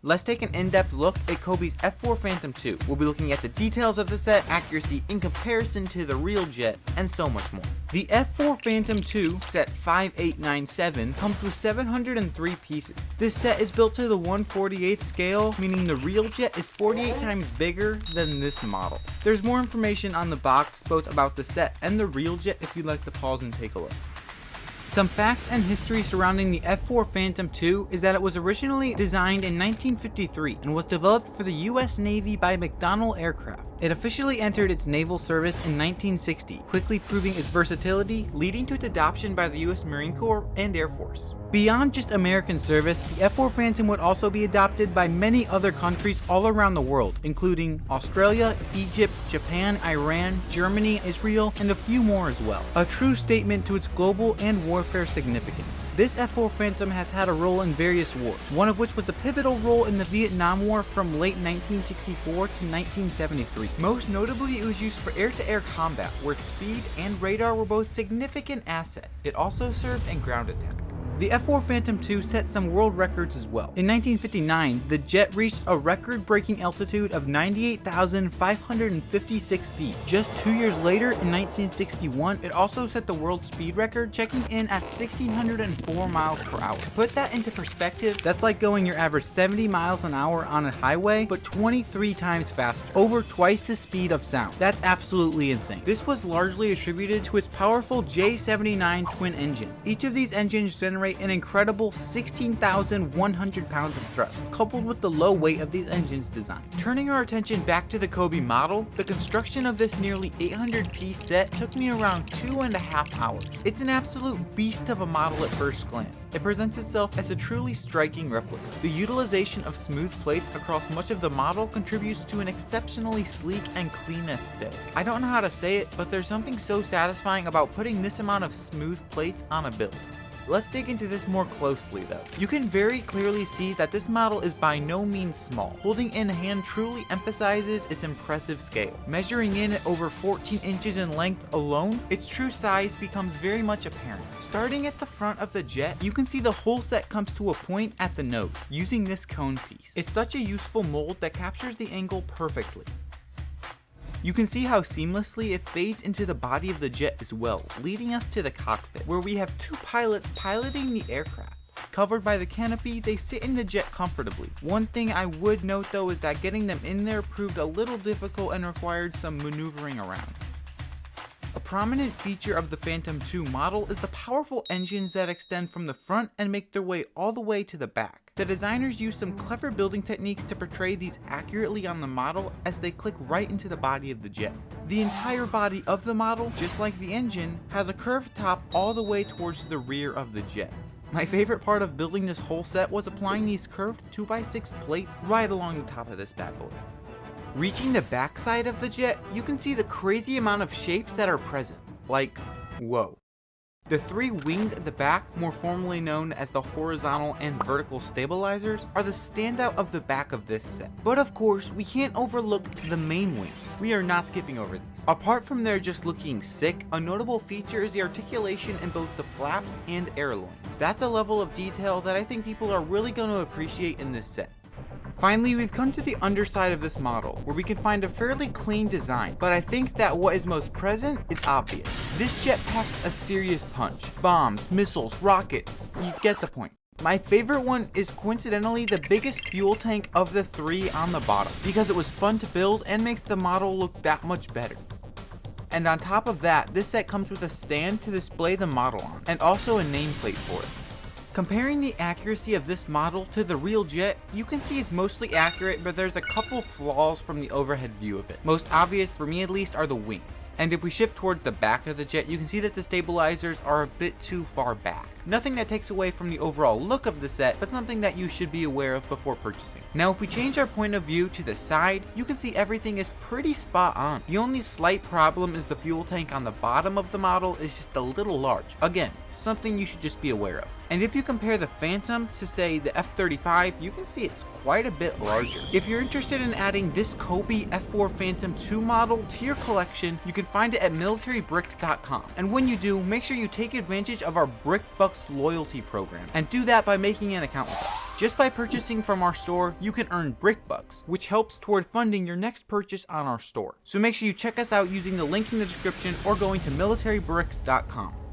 Let's take an in-depth look at COBI's F4 Phantom II. We'll be looking at the details of the set, accuracy in comparison to the real jet, and so much more. The F4 Phantom II, set 5897, comes with 703 pieces. This set is built to the 1/48th scale, meaning the real jet is 48 times bigger than this model. There's more information on the box, both about the set and the real jet, if you'd like to pause and take a look. Some facts and history surrounding the F4 Phantom II is that it was originally designed in 1953 and was developed for the US Navy by McDonnell Aircraft. It officially entered its naval service in 1960, quickly proving its versatility, leading to its adoption by the US Marine Corps and Air Force. Beyond just American service, the F4 Phantom would also be adopted by many other countries all around the world, including Australia, Egypt, Japan, Iran, Germany, Israel, and a few more as well. A true statement to its global and warfare significance. This F4 Phantom has had a role in various wars, one of which was a pivotal role in the Vietnam War from late 1964 to 1973. Most notably, it was used for air-to-air combat, where speed and radar were both significant assets. It also served in ground attack. The F4 Phantom II set some world records as well. In 1959, the jet reached a record-breaking altitude of 98,556 feet. Just 2 years later, in 1961, it also set the world speed record, checking in at 1,604 miles per hour. To put that into perspective, that's like going your average 70 miles an hour on a highway, but 23 times faster, over twice the speed of sound. That's absolutely insane. This was largely attributed to its powerful J79 twin engines. Each of these engines generate an incredible 16,100 pounds of thrust, coupled with the low weight of these engines' design. Turning our attention back to the COBI model, the construction of this nearly 800-piece set took me around 2.5 hours. It's an absolute beast of a model at first glance. It presents itself as a truly striking replica. The utilization of smooth plates across much of the model contributes to an exceptionally sleek and clean aesthetic. I don't know how to say it, but there's something so satisfying about putting this amount of smooth plates on a build. Let's dig into this more closely though. You can very clearly see that this model is by no means small. Holding in hand truly emphasizes its impressive scale. Measuring in at over 14 inches in length alone, its true size becomes very much apparent. Starting at the front of the jet, you can see the whole set comes to a point at the nose, using this cone piece. It's such a useful mold that captures the angle perfectly. You can see how seamlessly it fades into the body of the jet as well, leading us to the cockpit, where we have two pilots piloting the aircraft. Covered by the canopy, they sit in the jet comfortably. One thing I would note though is that getting them in there proved a little difficult and required some maneuvering around. A prominent feature of the Phantom II model is the powerful engines that extend from the front and make their way all the way to the back. The designers used some clever building techniques to portray these accurately on the model as they click right into the body of the jet. The entire body of the model, just like the engine, has a curved top all the way towards the rear of the jet. My favorite part of building this whole set was applying these curved 2x6 plates right along the top of this bad boy. Reaching the backside of the jet, you can see the crazy amount of shapes that are present. Like, whoa. The three wings at the back, more formally known as the horizontal and vertical stabilizers, are the standout of the back of this set. But of course, we can't overlook the main wings. We are not skipping over these. Apart from their just looking sick, a notable feature is the articulation in both the flaps and airloins. That's a level of detail that I think people are really going to appreciate in this set. Finally, we've come to the underside of this model, where we can find a fairly clean design, but I think that what is most present is obvious. This jet packs a serious punch. Bombs, missiles, rockets, you get the point. My favorite one is coincidentally the biggest fuel tank of the three on the bottom, because it was fun to build and makes the model look that much better. And on top of that, this set comes with a stand to display the model on, and also a nameplate for it. Comparing the accuracy of this model to the real jet, you can see it's mostly accurate, but there's a couple flaws from the overhead view of it. Most obvious, for me at least, are the wings. And if we shift towards the back of the jet, you can see that the stabilizers are a bit too far back. Nothing that takes away from the overall look of the set, but something that you should be aware of before purchasing. Now if we change our point of view to the side, you can see everything is pretty spot on. The only slight problem is the fuel tank on the bottom of the model is just a little large. Again, something you should just be aware of. And if you compare the Phantom to, say, the F-35, you can see it's quite a bit larger. If you're interested in adding this COBI F4 Phantom 2 model to your collection, you can find it at militarybricks.com. And when you do, make sure you take advantage of our BrickBucks loyalty program, and do that by making an account with us. Just by purchasing from our store, you can earn BrickBucks, which helps toward funding your next purchase on our store. So make sure you check us out using the link in the description or going to militarybricks.com.